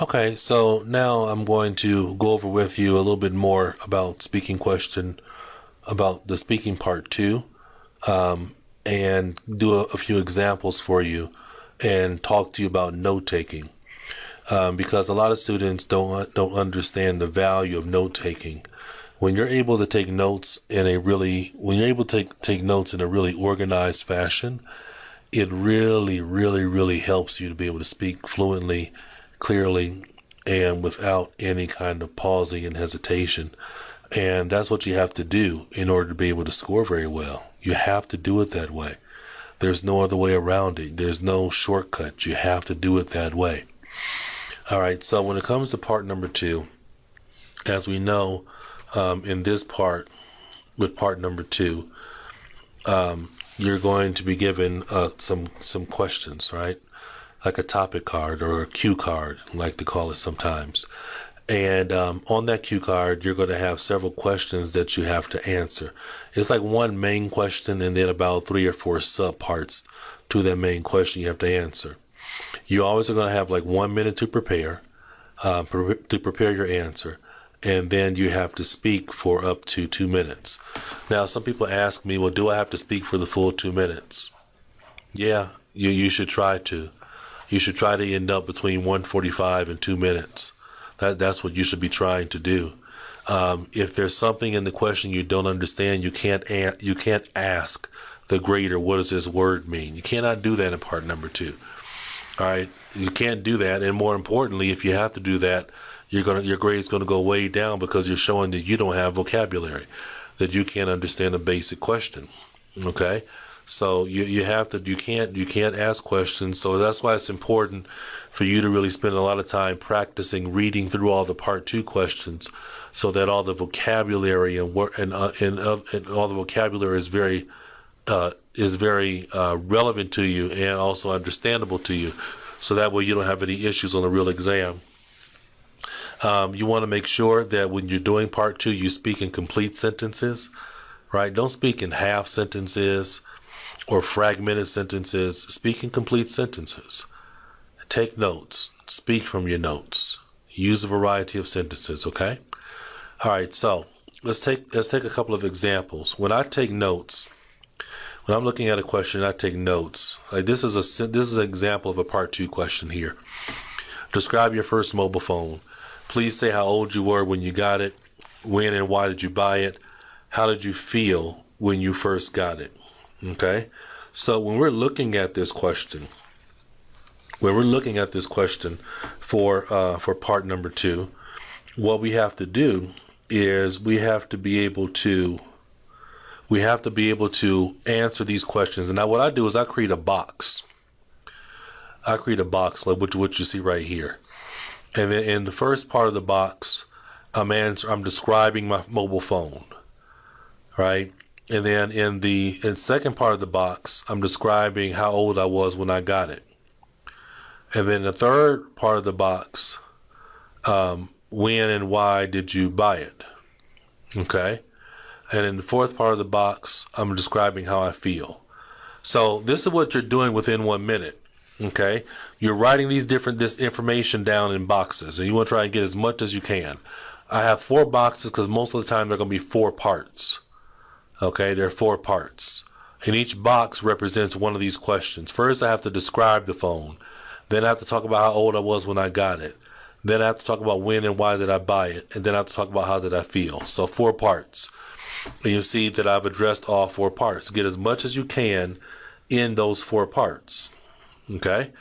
Okay, so now I'm going to go over with you a little bit more about about the speaking part two, and do a few examples for you and talk to you about note taking. Because a lot of students don't understand the value of note taking. When you're able to take notes when you're able to take notes in a really organized fashion, it really, really, really helps you to be able to speak fluently, clearly, and without any kind of pausing and hesitation. And that's what you have to do in order to be able to score very well. You have to do it that way. There's no other way around it. There's no shortcut. You have to do it that way. All right, so when it comes to part number two, as we know, in this part, with part number two, you're going to be given some questions, right? Like a topic card or a cue card, like to call it sometimes. And on that cue card, you're going to have several questions that you have to answer. It's like one main question and then about 3 or 4 subparts to that main question you have to answer. You always are going to have like 1 minute to prepare your answer, and then you have to speak for up to 2 minutes. Now, some people ask me, well, do I have to speak for the full 2 minutes? Yeah, you should try to. You should try to end up between 1:45 and 2 minutes. That's what you should be trying to do. If there's something in the question you don't understand, you can't ask the grader, what does this word mean? You cannot do that in part number two. All right, you can't do that, and more importantly, if you have to do that, your grade's gonna go way down because you're showing that you don't have vocabulary, that you can't understand a basic question. Okay, so you can't ask questions. So that's why it's important for you to really spend a lot of time practicing reading through all the part two questions, so that all the vocabulary and all the vocabulary is very relevant to you and also understandable to you, so that way you don't have any issues on the real exam. You want to make sure that when you're doing part two, you speak in complete sentences, right? Don't speak in half sentences or fragmented sentences. Speak in complete sentences. Take notes. Speak from your notes. Use a variety of sentences, okay? All right, so let's take a couple of examples. When I take notes, when I'm looking at a question, I take notes. Like this is an example of a part two question here. Describe your first mobile phone. Please say how old you were when you got it. When and why did you buy it? How did you feel when you first got it? Okay. So when we're looking at this question, for part number two, what we have to do is we have to be able to answer these questions. And now what I do is I create a box. Like what you see right here. And then in the first part of the box, I'm describing my mobile phone, right? And then in the second part of the box, I'm describing how old I was when I got it. And then the third part of the box, when and why did you buy it? Okay. And in the fourth part of the box, I'm describing how I feel. So this is what you're doing within 1 minute. Okay. You're writing this information down in boxes, and you want to try and get as much as you can. I have 4 boxes because most of the time they're going to be 4 parts. Okay. There are 4 parts. And each box represents one of these questions. First, I have to describe the phone. Then I have to talk about how old I was when I got it. Then I have to talk about when and why did I buy it. And then I have to talk about how did I feel. So 4 parts. And you see that I've addressed all 4 parts. Get as much as you can in those 4 parts. Okay?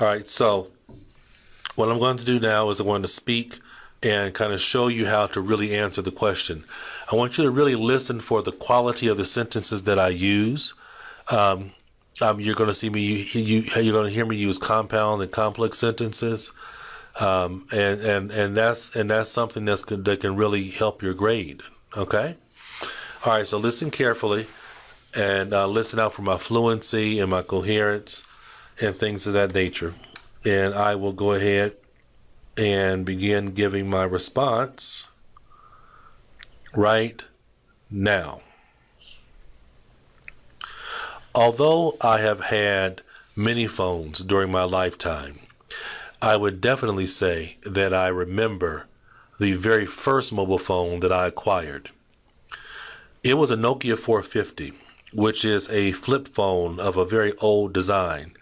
All right, so what I'm going to do now is I'm going to speak and kind of show you how to really answer the question. I want you to really listen for the quality of the sentences that I use. You're going to see me. You're going to hear me use compound and complex sentences, and that's something that can really help your grade. Okay. All right. So listen carefully, and listen out for my fluency and my coherence and things of that nature. And I will go ahead and begin giving my response right now. Although I have had many phones during my lifetime, I would definitely say that I remember the very first mobile phone that I acquired. It was a Nokia 450, which is a flip phone of a very old design.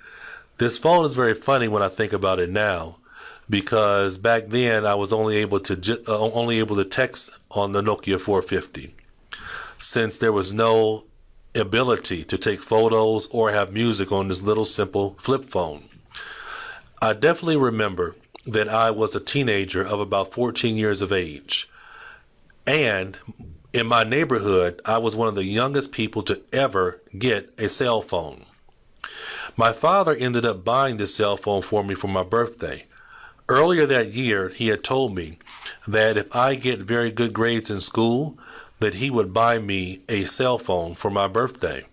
This phone is very funny when I think about it now, because back then I was only able to text on the Nokia 450, since there was no ability to take photos or have music on this little simple flip phone. I definitely remember that I was a teenager of about 14 years of age, and in my neighborhood I was one of the youngest people to ever get a cell phone. My father ended up buying this cell phone for me for my birthday. Earlier that year, he had told me that if I get very good grades in school, that he would buy me a cell phone for my birthday.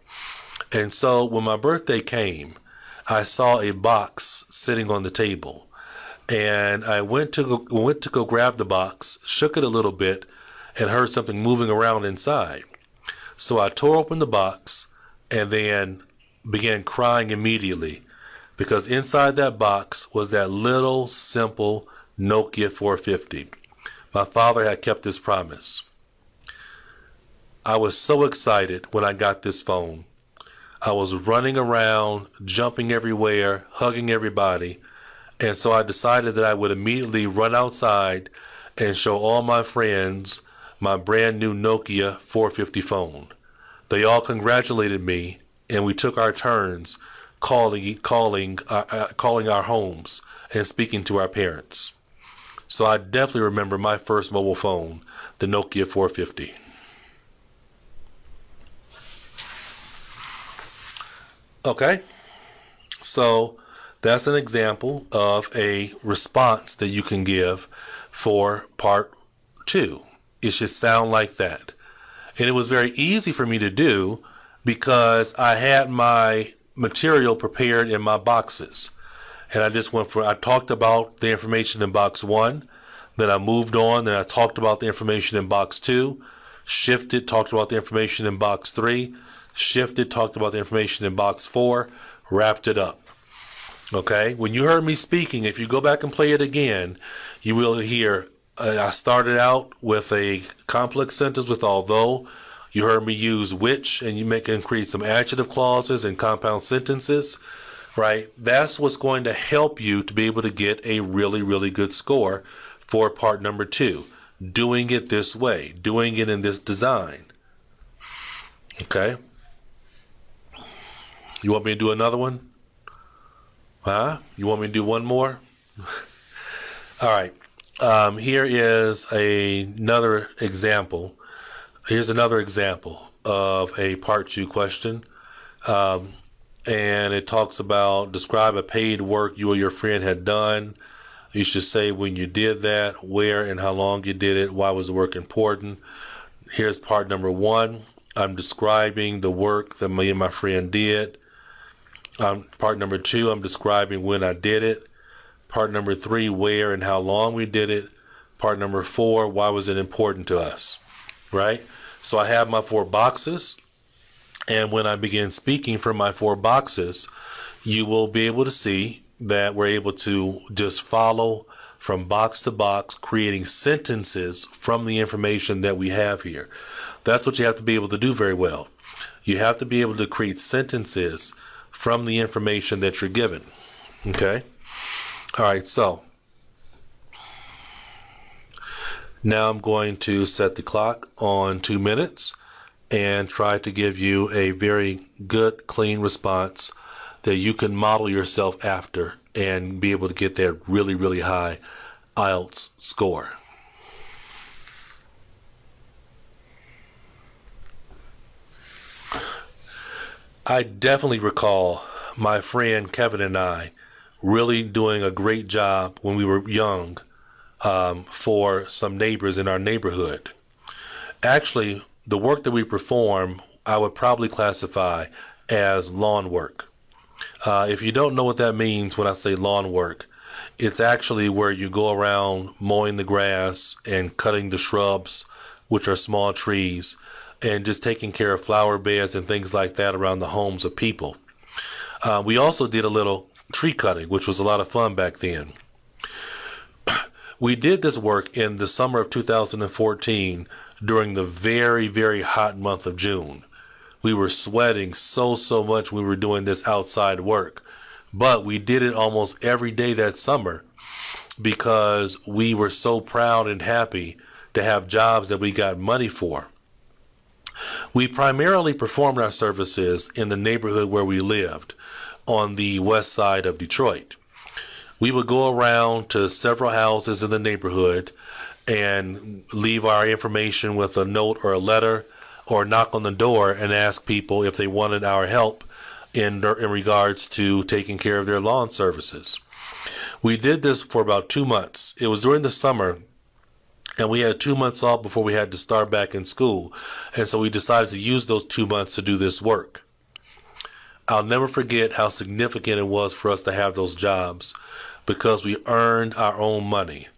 And so when my birthday came, I saw a box sitting on the table, and I went to go grab the box, shook it a little bit, and heard something moving around inside. So I tore open the box and then began crying immediately, because inside that box was that little simple Nokia 450. My father had kept his promise. I was so excited when I got this phone. I was running around, jumping everywhere, hugging everybody, and so I decided that I would immediately run outside and show all my friends my brand new Nokia 450 phone. They all congratulated me, and we took our turns calling our homes and speaking to our parents. So I definitely remember my first mobile phone, the Nokia 450. Okay, so that's an example of a response that you can give for part 2. It should sound like that. And it was very easy for me to do because I had my material prepared in my boxes. And I talked about the information in box 1, then I moved on, then I talked about the information in box 2, shifted, talked about the information in box 3, shifted, talked about the information in box 4, wrapped it up. Okay, when you heard me speaking, if you go back and play it again, you will hear I started out with a complex sentence with although. You heard me use which, and you can create some adjective clauses and compound sentences, right? That's what's going to help you to be able to get a really, really good score for part number 2. Doing it this way, doing it in this design. Okay? You want me to do another one? Huh? You want me to do one more? All right. Here is another example. Here's another example of a part 2 question. And it talks about describe a paid work you or your friend had done. You should say when you did that, where and how long you did it, why was the work important. Here's part number 1. I'm describing the work that me and my friend did. Part number 2, I'm describing when I did it. Part number 3, where and how long we did it. Part number 4, why was it important to us, right? So I have my 4 boxes, and when I begin speaking from my 4 boxes, you will be able to see that we're able to just follow from box to box, creating sentences from the information that we have here. That's what you have to be able to do very well. You have to be able to create sentences from the information that you're given. Okay? All right, so now I'm going to set the clock on 2 minutes and try to give you a very good, clean response that you can model yourself after and be able to get that really, really high IELTS score. I definitely recall my friend Kevin and I really doing a great job when we were young for some neighbors in our neighborhood. Actually, the work that we perform, I would probably classify as lawn work. If you don't know what that means when I say lawn work, it's actually where you go around mowing the grass and cutting the shrubs, which are small trees, and just taking care of flower beds and things like that around the homes of people. We also did a little tree cutting, which was a lot of fun back then. We did this work in the summer of 2014 during the very, very hot month of June. We were sweating so much when we were doing this outside work. But we did it almost every day that summer because we were so proud and happy to have jobs that we got money for. We primarily performed our services in the neighborhood where we lived, on the west side of Detroit. We would go around to several houses in the neighborhood and leave our information with a note or a letter, or knock on the door and ask people if they wanted our help in regards to taking care of their lawn services. We did this for about 2 months. It was during the summer, and we had 2 months off before we had to start back in school. And so we decided to use those 2 months to do this work. I'll never forget how significant it was for us to have those jobs because we earned our own money.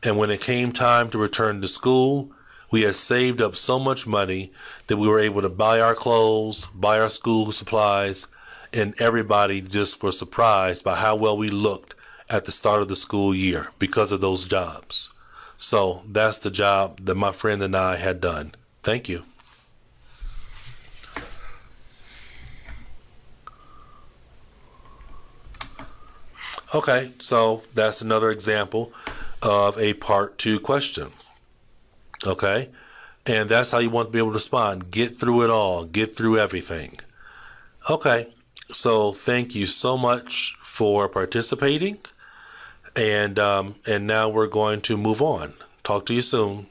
And when it came time to return to school, we had saved up so much money that we were able to buy our clothes, buy our school supplies, and everybody just was surprised by how well we looked at the start of the school year because of those jobs. So that's the job that my friend and I had done. Thank you. Okay, so that's another example of a part 2 question. Okay, and that's how you want to be able to respond. Get through it all. Get through everything. Okay, so thank you so much for participating, and now we're going to move on. Talk to you soon.